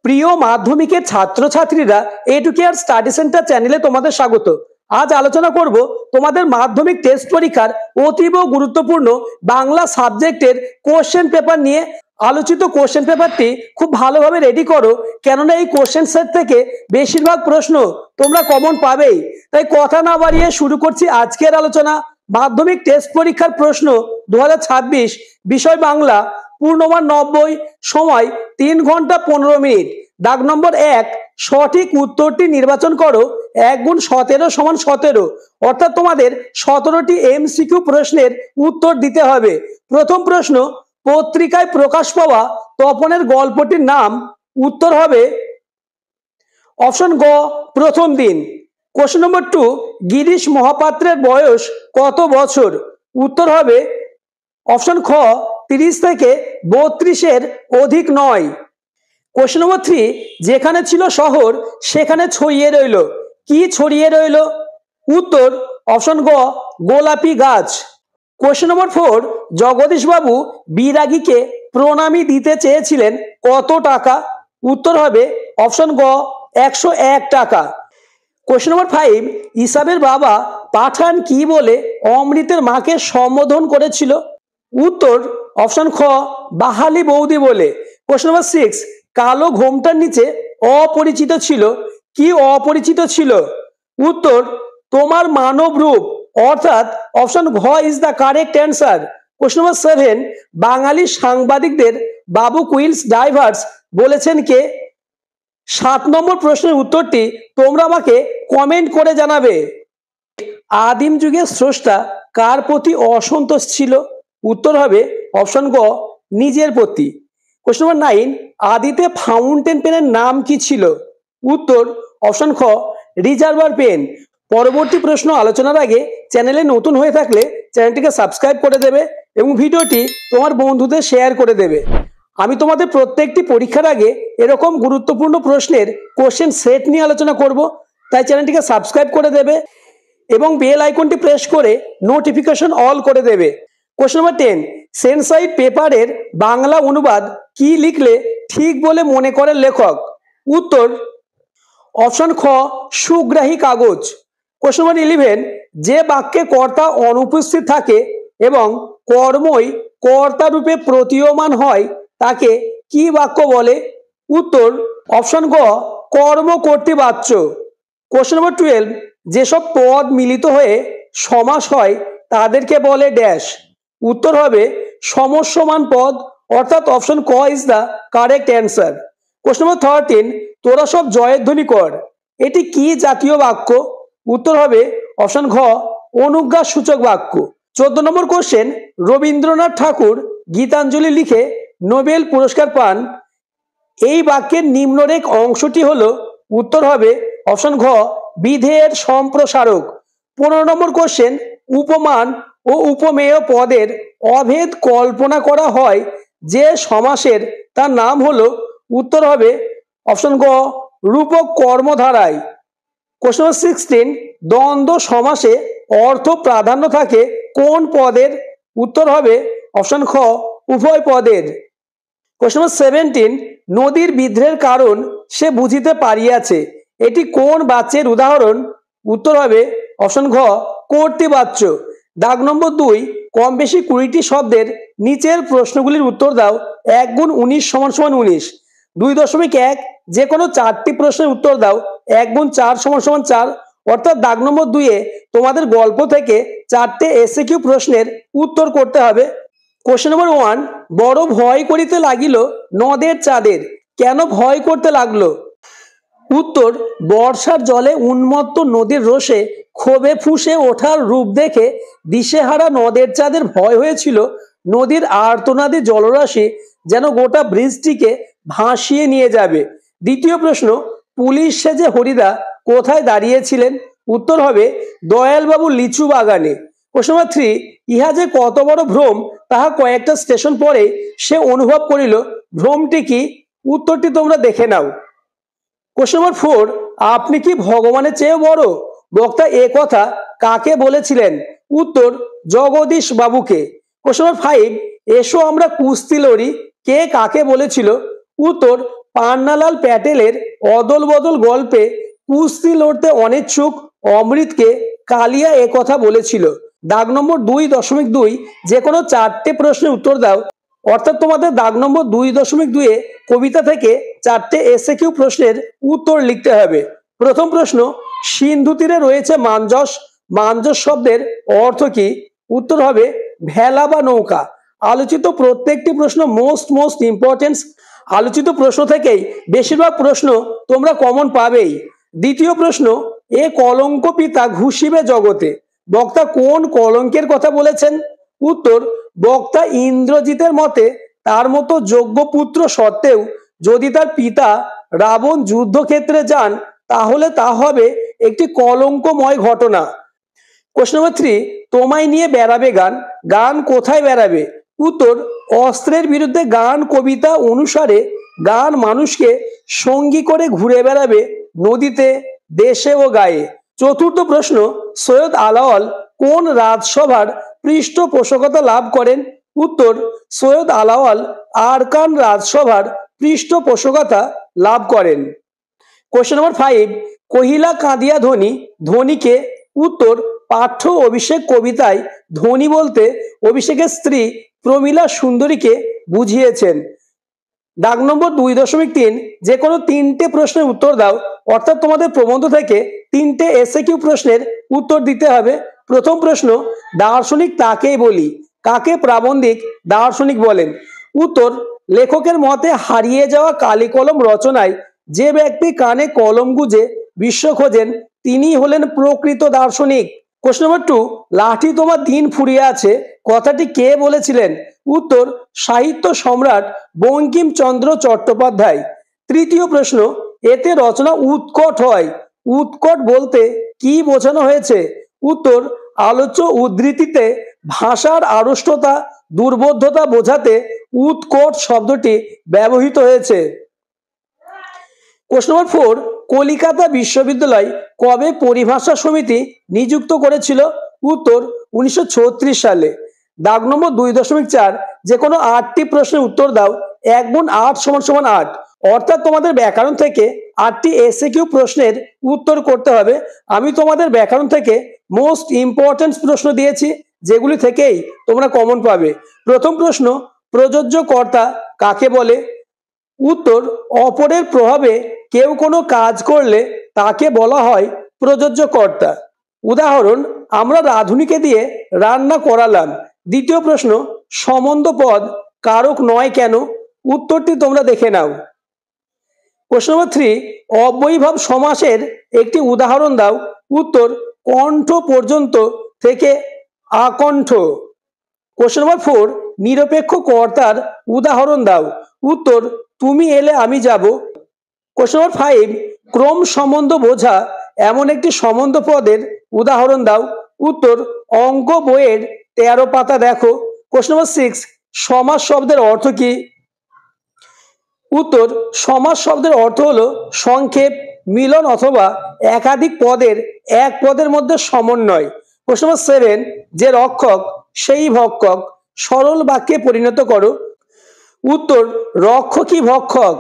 প্রিয় মাধ্যমিকের ছাত্রছাত্রীরা এডুকেয়ার স্টাডি সেন্টার চ্যানেলে তোমাদের স্বাগত। আজ আলোচনা করব তোমাদের মাধ্যমিক টেস্ট পরীক্ষার অতীব গুরুত্বপূর্ণ বাংলা সাবজেক্টের কোশ্চেন পেপার নিয়ে। আলোচিত কোশ্চেন পেপারটি খুব ভালোভাবে রেডি করো, কেননা এই কোশ্চেন সেট থেকে বেশিরভাগ প্রশ্ন তোমরা কমন পাবেই। তাই কথা না বাড়িয়ে শুরু করছি আজকের আলোচনা। মাধ্যমিক টেস্ট পরীক্ষার প্রশ্ন 2026, বিষয় বাংলা, পূর্ণমান 90, সময় 3 ঘন্টা 15 মিনিট। দাগ নম্বর 1, সঠিক উত্তরটি নির্বাচন করো। 1 × 17 = 17, অর্থাৎ তোমাদের 17টি এমসিকিউ প্রশ্নের উত্তর দিতে হবে। প্রথম প্রশ্ন, পত্রিকায় প্রকাশ পাওয়া তপনের গল্পটির নাম। উত্তর হবে অপশন গ, প্রথম দিন। কোশ্চেন নম্বর 2, গিরিশ মহাপাত্রের বয়স কত বছর? উত্তর হবে অপশন খ, 30 থেকে 32-এর অধিক নয়। কোশ্চেন নম্বর 3, যেখানে ছিল শহর সেখানে ছড়িয়ে রইল। কি ছড়িয়ে রইল? উত্তর অপশন গ, গোলাপি গাছ। কোশ্চেন নম্বর 4, জগদীশবাবু বিরাগীকে প্রণামী দিতে চেয়েছিলেন কত টাকা? উত্তর হবে অপশন গ, 101 টাকা। কোশ্চেন নম্বর 5, ইসাবের বাবা পাঠান কি বলে অমৃতের মাকে সম্বোধন করেছিল? উত্তর অপশন খ, বাহালি বৌদি বলে। কোশ্চেন নম্বর 6, কালো ঘোমটার নিচে অপরিচিত ছিল। কি অপরিচিত ছিল? উত্তর তোমার মানব রূপ, অর্থাৎ অপশন ঘ is the correct answer. Question number 7, বাঙালি সাংবাদিকদের বাবু কুইলস ডাইভার্স বলেছেন কে? 7 নম্বর প্রশ্নের উত্তরটি তোমরা আমাকে কমেন্ট করে জানাবে। আদিম যুগের স্রষ্টা কার প্রতি অসন্তোষ ছিল? উত্তর হবে অপশন গ, নিজের প্রতি। কোশ্চেন নম্বর 9, আদিতে ফাউন্টেন পেনের নাম কি ছিল? উত্তর অপশন খ, রিজার্ভার পেন। পরবর্তী প্রশ্ন আলোচনার আগে চ্যানেলে নতুন হয়ে থাকলে চ্যানেলটিকে সাবস্ক্রাইব করে দেবে এবং ভিডিওটি তোমার বন্ধুদের শেয়ার করে দেবে। আমি তোমাদের প্রত্যেকটি পরীক্ষার আগে এরকম গুরুত্বপূর্ণ প্রশ্নের কোশ্চেন সেট নিয়ে আলোচনা করব, তাই চ্যানেলটিকে সাবস্ক্রাইব করে দেবে এবং বেল আইকনটি প্রেস করে নোটিফিকেশন অল করে দেবে। কোশ্চেন নম্বর 10, সেন্সাইড পেপারের বাংলা অনুবাদ কি লিখলে ঠিক বলে মনে করেন লেখক? উত্তর অপশন খ, সুগ্রাহী কাগজ। কোশ্চেন নম্বর 11, যে বাক্যে কর্তা অনুপস্থিত থাকে এবং কর্মই কর্তা রূপে প্রতীয়মান হয় তাকে কি বাক্য বলে? উত্তর অপশন গ, কর্মকর্তৃবাচ্য। কোশ্চেন নম্বর 12, যেসব পদ মিলিত হয়ে সমাস হয় তাদেরকে বলে ড্যাশ। উত্তর হবে সমস্যমান পদ, অর্থাৎ অপশন ক is the correct answer. Question number 13, তোরা সব জয়ধ্বনি কর, এটি কি জাতীয় বাক্য? উত্তর হবে অপশন ঘ, অনুজ্ঞা সূচক বাক্য। 14 নম্বর কোশ্চেন, রবীন্দ্রনাথ ঠাকুর গীতাঞ্জলি লিখে নোবেল পুরস্কার পান, এই বাক্যের নিম্নরেখ অংশটি হলো? উত্তর হবে অপশন ঘ, বিধেয়ের সম্প্রসারক। 15 নম্বর কোশ্চেন, উপমান ও উপমেয় পদের অভেদ কল্পনা করা হয় যে সমাসের, তার নাম হলো? উত্তর হবে অপশন গ, রূপক কর্মধারায়। কোশ্চেন নম্বর 16, দ্বন্দ্ব সমাসে অর্থ প্রাধান্য থাকে কোন পদের? উত্তর হবে অপশন খ, উভয় পদের। কোশ্চেন নম্বর 17, নদীর বিদ্রোহের কারণ সে বুঝিতে পারিয়াছে, এটি কোন বাচ্যের উদাহরণ? উত্তর হবে অপশন ঘ, কর্তৃবাচ্য। দাগ নম্বর 2, কম বেশি 20টি শব্দের নিচের প্রশ্নগুলির উত্তর দাও। 1 × 19 = 19। 2.1, যে কোনো 4টি প্রশ্নের উত্তর দাও। 1 × 4 = 4, অর্থাৎ দাগ নম্বর 2-এ তোমাদের গল্প থেকে 4টে এসএকিউ প্রশ্নের উত্তর করতে হবে। কোশ্চেন নম্বর 1, বড় ভয় করিতে লাগিল নদের চাঁদের, কেন ভয় করতে লাগলো? উত্তর বর্ষার জলে উন্মত্ত নদীর রোষে ক্ষোভে ফুঁসে ওঠার রূপ দেখে দিশেহারা নদের চাঁদের ভয় হয়েছিল নদীর আর্তনাদী জলরাশি যেন গোটা ব্রিজটিকে ভাসিয়ে নিয়ে যাবে। দ্বিতীয় প্রশ্ন, পুলিশ সেজে হরিদা কোথায় দাঁড়িয়েছিলেন? উত্তর হবে দয়ালবাবু লিচু বাগানে। কোশ্চেন নম্বর 3, ইহা যে কত বড় ভ্রম তাহা কয়েকটা স্টেশন পরে সে অনুভব করিল, ভ্রমটি কি? উত্তরটি তোমরা দেখে নাও। কোশ্চেন নম্বর 4, আপনি কি ভগবানের চেয়ে বড়? বক্তা এ কথা কাকে বলেছিলেন? উত্তর জগদীশ বাবুকে। কোশ্চেন নম্বর 5, এসো আমরা কুস্তি লড়ি, কে কাকে বলেছিল? উত্তর পান্নালাল প্যাটেলের অদল বদল গল্পে কুস্তি লড়তে অনিচ্ছুক অমৃতকে কালিয়া কথা বলেছিল? দাগ নম্বর 2.2 যে কোনো 4টে প্রশ্নের উত্তর দাও। অর্থাৎ তোমাদের দাগ নম্বর 2.2 কবিতা থেকে 4টে এসএকিউ প্রশ্নের উত্তর লিখতে হবে। প্রথম প্রশ্ন, সিন্ধু তীরে রয়েছে মাঞ্জস, মাঞ্জস শব্দের অর্থ কি? উত্তর হবে ভেলা বা নৌকা। আলোচিত প্রত্যেকটি প্রশ্ন মোস্ট ইম্পর্টেন্ট। আলোচিত প্রশ্ন থেকেই বেশিরভাগ প্রশ্ন তোমরা কমন পাবেই। দ্বিতীয় প্রশ্ন, এ কলঙ্ক পিতা ঘুষিবে জগতে, বক্তা কোন কলঙ্কের কথা বলেছেন? উত্তর, বক্তা ইন্দ্রজিতের মতে তার মতো যোগ্য পুত্র সত্ত্বেও যদি তার পিতা রাবণ যুদ্ধক্ষেত্রে যান তাহলে তা হবে একটি কলঙ্কময় ঘটনা। কোশ্চেন নম্বর 3, তোমায় নিয়ে বেড়াবে গান, গান কোথায় বেড়াবে? উত্তর, অস্ত্রের বিরুদ্ধে গান কবিতা অনুসারে গান মানুষকে সঙ্গী করে ঘুরে বেড়াবে নদীতে, দেশে ও গায়ে। চতুর্থ প্রশ্ন, সৈয়দ আলাওল কোন রাজসভার পৃষ্ঠপোষকতা লাভ করেন? উত্তর, সৈয়দ আলাওল আরকান রাজসভার পৃষ্ঠপোষকতা লাভ করেন। কোশ্চেন নম্বর 5, কহিলা কাঁদিয়া ধনী, ধনীকে? উত্তর, পাঠ্য অভিষেক কবিতায় ধনী বলতে অভিষেকের স্ত্রী প্রমীলা সুন্দরীকে বুঝিয়েছেন। দাগ নম্বর 2.3 যে কোনো 3টে প্রশ্নের উত্তর দাও। অর্থাৎ তোমাদের প্রবন্ধ থেকে 3টে এসএকিউ প্রশ্নের উত্তর দিতে হবে। প্রথম প্রশ্ন, দার্শনিক তাকেই বলি, কাকে প্রাবন্ধিক দার্শনিক বলেন? উত্তর, লেখকের মতে হারিয়ে যাওয়া কালি কলম রচনায় যে ব্যক্তি কানে কলম গুজে বিশ্ব খোঁজেন তিনি হলেন প্রকৃত দার্শনিক। কোশ্চেন নম্বর 2, লাঠি তোমার দিন ফুরিয়ে আছে কথাটি কে বলেছিলেন? উত্তর, সাহিত্য সম্রাট বঙ্কিমচন্দ্র চট্টোপাধ্যায়। তৃতীয় প্রশ্ন, এতে রচনা উৎকট হয়, উৎকট বলতে কি বোঝানো হয়েছে? উত্তর, আলোচ্য উদ্ধৃতিতে ভাষার আড়ষ্টতা দুর্বোধ্যতা বোঝাতে উৎকট শব্দটি ব্যবহৃত হয়েছে। কোশ্চেন নম্বর 4, কলিকাতা বিশ্ববিদ্যালয় কবে পরিভাষা সমিতি নিযুক্ত করেছিল? উত্তর, 1936 সালে। দাগ নম্বর 2.4 যে কোনো 8টি প্রশ্নের উত্তর দাও। 1 গুণ 8 = 8। অর্থাৎ তোমাদের ব্যাকরণ থেকে 8টি এসএকিউ প্রশ্নের উত্তর করতে হবে। আমি তোমাদের ব্যাকরণ থেকে মোস্ট ইম্পর্টেন্ট প্রশ্ন দিয়েছি যেগুলি থেকেই তোমরা কমন পাবে। প্রথম প্রশ্ন, প্রযোজ্য কর্তা কাকে বলে? উত্তর, অপরের প্রভাবে কেউ কোনো কাজ করলে তাকে বলা হয় প্রযোজ্য কর্তা। উদাহরণ, আমরা রাধুনিকে দিয়ে রান্না করালাম। দ্বিতীয় প্রশ্ন, সম্বন্ধ পদ কারক নয় কেন? উত্তরটি তোমরা দেখে নাও। কোশ্চেন নম্বর 3, অব্যয়ীভাব সমাসের একটি উদাহরণ দাও। উত্তর, কণ্ঠ পর্যন্ত থেকে আকণ্ঠ। কোশ্চেন নম্বর 4, নিরপেক্ষ কর্তার উদাহরণ দাও। উত্তর, তুমি এলে আমি যাব। কোশ্চেন নম্বর 5, ক্রম সম্বন্ধ বোঝা এমন একটি সম্বন্ধ পদের উদাহরণ দাও। উত্তর, অঙ্ক বইয়ের 13 পাতা দেখো। কোশ্চেন নম্বর 6, সমাস শব্দের অর্থ কি? উত্তর, সমাস শব্দের অর্থ হলো সংক্ষেপ, মিলন অথবা একাধিক পদের এক পদের মধ্যে সমন্বয়। কোশ্চেন নম্বর 7, যে রক্ষক সেই ভক্ষক সরল বাক্যে পরিণত করো। উত্তর, রক্ষকই ভক্ষক।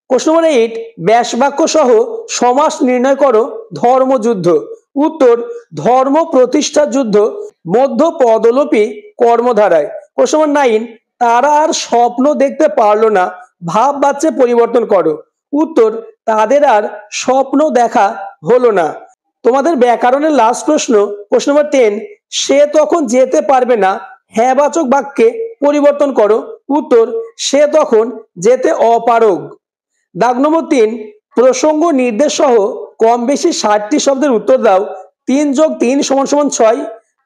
কোশ্চেন নম্বর 8, ব্যাসবাক্য সহ সমাস নির্ণয় করো ধর্মযুদ্ধ। উত্তর, ধর্ম প্রতিষ্ঠার যুদ্ধ মধ্য পদলোপী কর্মধারায়। কোশ্চেন নম্বর 9, তারা আর স্বপ্ন দেখতে পারলো না, ভাব বাচ্চে পরিবর্তন করো। উত্তর, তাদের আর স্বপ্ন দেখা হলো না। তোমাদের ব্যাকরণের লাস্ট প্রশ্ন, কোশ্চেন নম্বর 10, সে তখন যেতে পারবে না, হ্যাঁবাচক বাক্যে পরিবর্তন করো। উত্তর, সে তখন যেতে অপারগ। দাগ নম্বর 3, প্রসঙ্গ নির্দেশ সহ কম বেশি 60টি শব্দের উত্তর দাও। 3 + 3 = 6।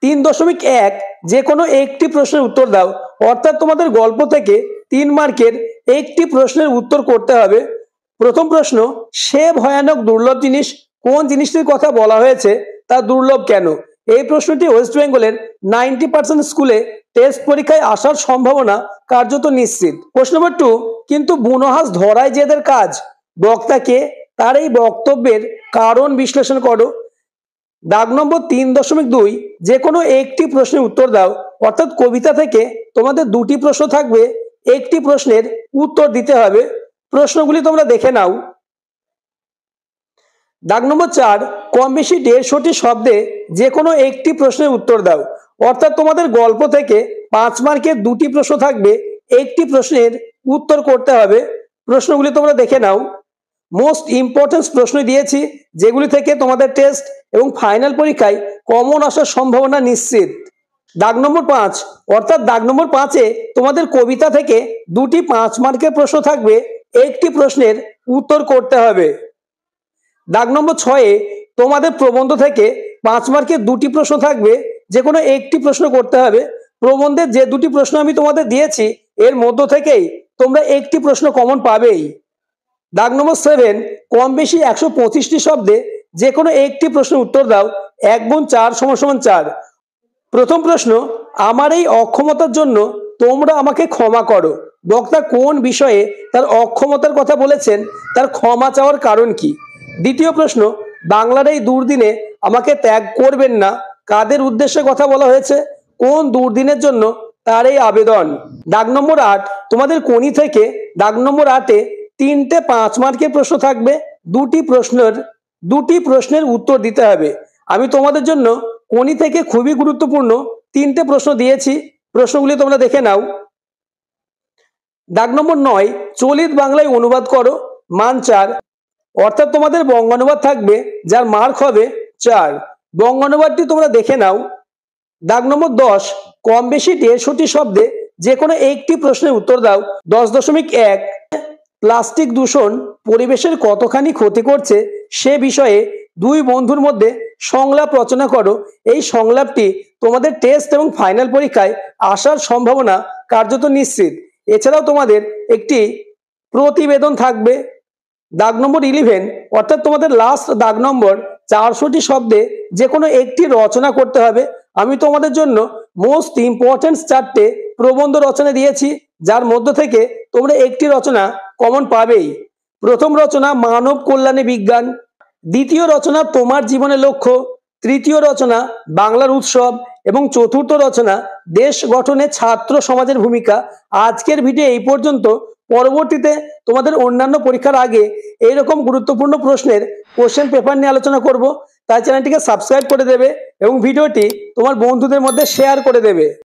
3.1 যে কোনো একটি প্রশ্নের উত্তর দাও। অর্থাৎ তোমাদের গল্প থেকে 3 মার্কের একটি প্রশ্নের উত্তর করতে হবে। প্রথম প্রশ্ন, সে ভয়ানক দুর্লভ জিনিস, কোন জিনিসটির কথা বলা হয়েছে, তা দুর্লভ কেন? এই প্রশ্নটি ওয়েস্ট বেঙ্গলের 90% স্কুলে টেস্ট পরীক্ষায় আসার সম্ভাবনা কার্যত নিশ্চিত। প্রশ্ন নম্বর 2, কিন্তু বুনোহাঁস ধরাই যেদের কাজ, বক্তাকে তার এই বক্তব্যের কারণ বিশ্লেষণ করো। দাগ নম্বর 3.2 যে কোনো একটি প্রশ্নের উত্তর দাও। অর্থাৎ কবিতা থেকে তোমাদের 2টি প্রশ্ন থাকবে, একটি প্রশ্নের উত্তর দিতে হবে। প্রশ্নগুলি তোমরা দেখে নাও। দাগ নম্বর 4, কম বেশি 150টি শব্দে যে কোনো একটি প্রশ্নের উত্তর দাও। অর্থাৎ তোমাদের গল্প থেকে 5 মার্কের 2টি প্রশ্ন থাকবে, একটি প্রশ্নের উত্তর করতে হবে। প্রশ্নগুলি তোমরা দেখে নাও। মোস্ট ইম্পর্টেন্ট প্রশ্ন দিয়েছি, যেগুলি থেকে তোমাদের টেস্ট এবং ফাইনাল পরীক্ষায় কমন আসার সম্ভাবনা নিশ্চিত। দাগ নম্বর 5, অর্থাৎ দাগ নম্বর 5-এ তোমাদের কবিতা থেকে 2টি 5 মার্কের প্রশ্ন থাকবে, একটি প্রশ্নের উত্তর করতে হবে। দাগ নম্বর 6-এ তোমাদের প্রবন্ধ থেকে 5 মার্কের 2টি প্রশ্ন থাকবে, যে কোনো একটি প্রশ্ন করতে হবে। প্রবন্ধের যে 2টি প্রশ্ন আমি তোমাদের দিয়েছি এর মধ্য থেকেই তোমরা একটি প্রশ্ন কমন পাবেই। দাগ নম্বর 7, কম বেশি 125টি শব্দে যে কোনো একটি প্রশ্নের উত্তর দাও। 1 গুণ 4 = 4। প্রথম প্রশ্ন, আমার এই অক্ষমতার জন্য তোমরা আমাকে ক্ষমা করো। বক্তা কোন বিষয়ে তার অক্ষমতার কথা বলেছেন, তার ক্ষমা চাওয়ার কারণ কি? দ্বিতীয় প্রশ্ন, বাংলার এই দুর্দিনে আমাকে ত্যাগ করবেন না, কাদের উদ্দেশ্যে কথা বলা হয়েছে, কোন দুর্দিনের জন্য তার এই আবেদন? দাগ নম্বর 8, তোমাদের কোনি থেকে দাগ নম্বর 8-এ 3টে 5 মার্কের প্রশ্ন থাকবে, 2টি প্রশ্নের উত্তর দিতে হবে। আমি তোমাদের জন্য কোনি থেকে খুবই গুরুত্বপূর্ণ 3টে প্রশ্ন দিয়েছি, প্রশ্নগুলি তোমরা দেখে নাও। দাগ নম্বর 9, চলিত বাংলায় অনুবাদ করো, মান 4। অর্থাৎ তোমাদের বঙ্গানুবাদ থাকবে, যার মার্ক হবে 4। বঙ্গানুবাদটি তোমরা দেখে নাও। দাগ নম্বর 10, কম বেশি 150টি শব্দে যে কোনো একটি প্রশ্নের উত্তর দাও। 10.1, প্লাস্টিক দূষণ পরিবেশের কতখানি ক্ষতি করছে সে বিষয়ে 2 বন্ধুর মধ্যে সংলাপ রচনা করো। এই সংলাপটি তোমাদের টেস্ট এবং ফাইনাল পরীক্ষায় আসার সম্ভাবনা কার্যত নিশ্চিত। এছাড়াও তোমাদের একটি প্রতিবেদন থাকবে। দাগ নম্বর 11, অর্থাৎ তোমাদের লাস্ট দাগ নম্বর, 400টি শব্দে যে কোনো একটি রচনা করতে হবে। আমি তোমাদের জন্য মোস্ট ইম্পর্টেন্ট 4টে প্রবন্ধ রচনা দিয়েছি, যার মধ্য থেকে তোমরা একটি রচনা কমন পাবেই। প্রথম রচনা মানব কল্যাণে বিজ্ঞান, দ্বিতীয় রচনা তোমার জীবনের লক্ষ্য, তৃতীয় রচনা বাংলার উৎসব এবং চতুর্থ রচনা দেশ গঠনে ছাত্র সমাজের ভূমিকা। আজকের ভিডিও এই পর্যন্ত। পরবর্তীতে তোমাদের অন্যান্য পরীক্ষার আগে এইরকম গুরুত্বপূর্ণ প্রশ্নের কোশ্চেন পেপার নিয়ে আলোচনা করব। তাই চ্যানেলটিকে সাবস্ক্রাইব করে দেবে এবং ভিডিওটি তোমার বন্ধুদের মধ্যে শেয়ার করে দেবে।